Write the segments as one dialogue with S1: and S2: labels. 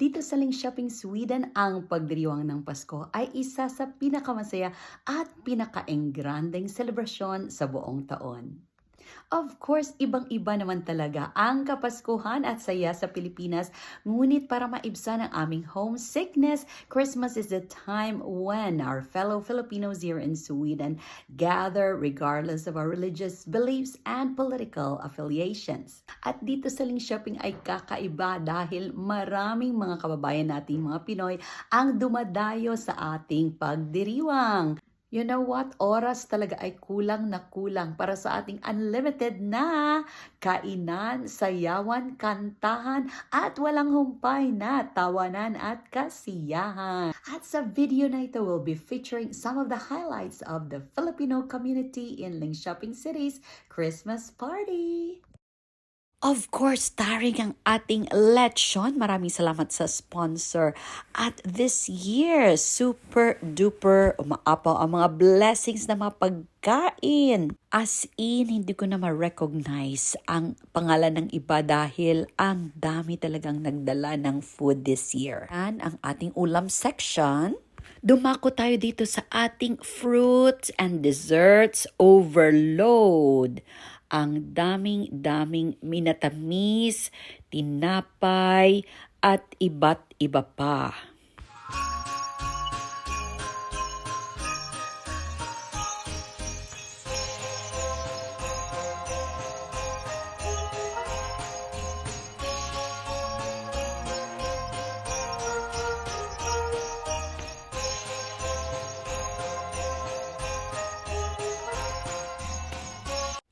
S1: Dito sa Ling Shopping Sweden, ang pagdiriwang ng Pasko ay isa sa pinakamasaya at pinakaenggrandeng selebrasyon sa buong taon. Of course, ibang-iba naman talaga ang Kapaskuhan at saya sa Pilipinas. Ngunit para maibsan ang aming homesickness, Christmas is the time when our fellow Filipinos here in Sweden gather regardless of our religious beliefs and political affiliations. At dito sa Ling Shopping ay kakaiba dahil maraming mga kababayan nating mga Pinoy ang dumadayo sa ating pagdiriwang. You know what? Oras talaga ay kulang na kulang para sa ating unlimited na kainan, sayawan, kantahan, at walang humpay na tawanan at kasiyahan. At sa video na ito, we'll be featuring some of the highlights of the Filipino community in Ling Shopping City's Christmas party. Of course, starring ang ating lechon. Maraming salamat sa sponsor. At this year, super duper umaapaw ang mga blessings na mga pagkain. As in, hindi ko na ma-recognize ang pangalan ng iba dahil ang dami talagang nagdala ng food this year. And ang ating ulam section, dumako tayo dito sa ating fruits and desserts overload. Ang daming-daming minatamis, tinapay, at iba't iba pa.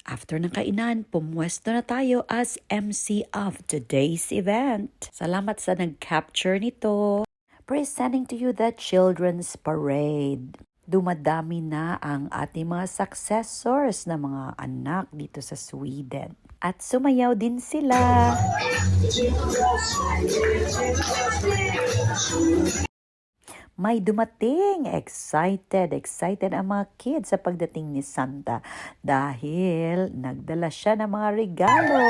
S1: After ng kainan, pumwesto na tayo as MC of today's event. Salamat sa nag-capture nito. Presenting to you the Children's Parade. Dumadami na ang ating mga successors na mga anak dito sa Sweden. At sumayaw din sila. May dumating. Excited ang mga kids sa pagdating ni Santa dahil nagdala siya ng mga regalo.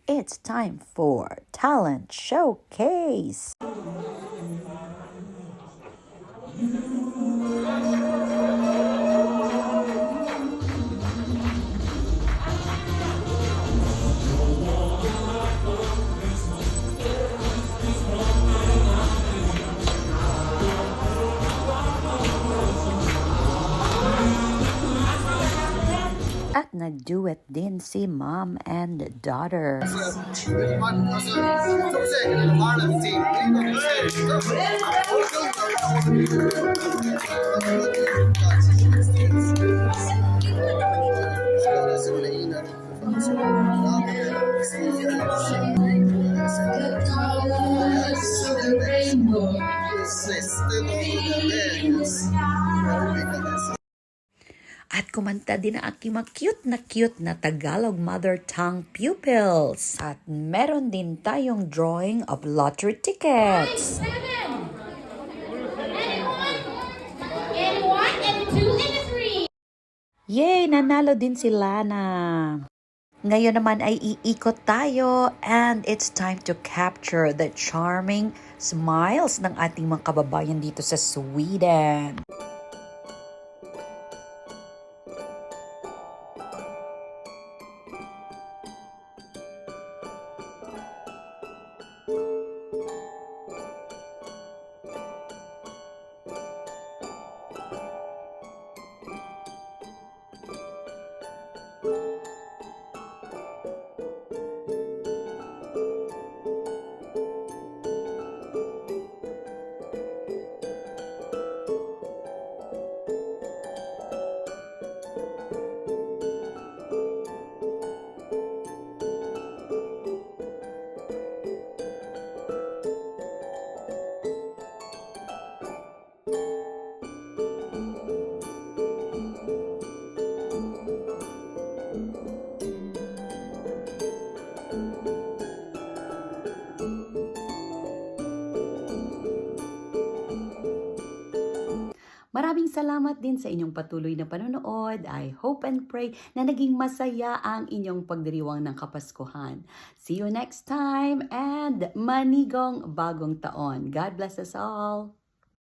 S1: It's time for Talent Showcase. At nag-duet din si mom and daughter. At kumanta din ang aking mga cute na Tagalog mother tongue pupils. At meron din tayong drawing of lottery tickets. Yay! Nanalo din si Lana. Ngayon naman ay iikot tayo and it's time to capture the charming smiles ng ating mga kababayan dito sa Sweden. Maraming salamat din sa inyong patuloy na panonood. I hope and pray na naging masaya ang inyong pagdiriwang ng Kapaskuhan. See you next time and manigong bagong taon. God bless us all.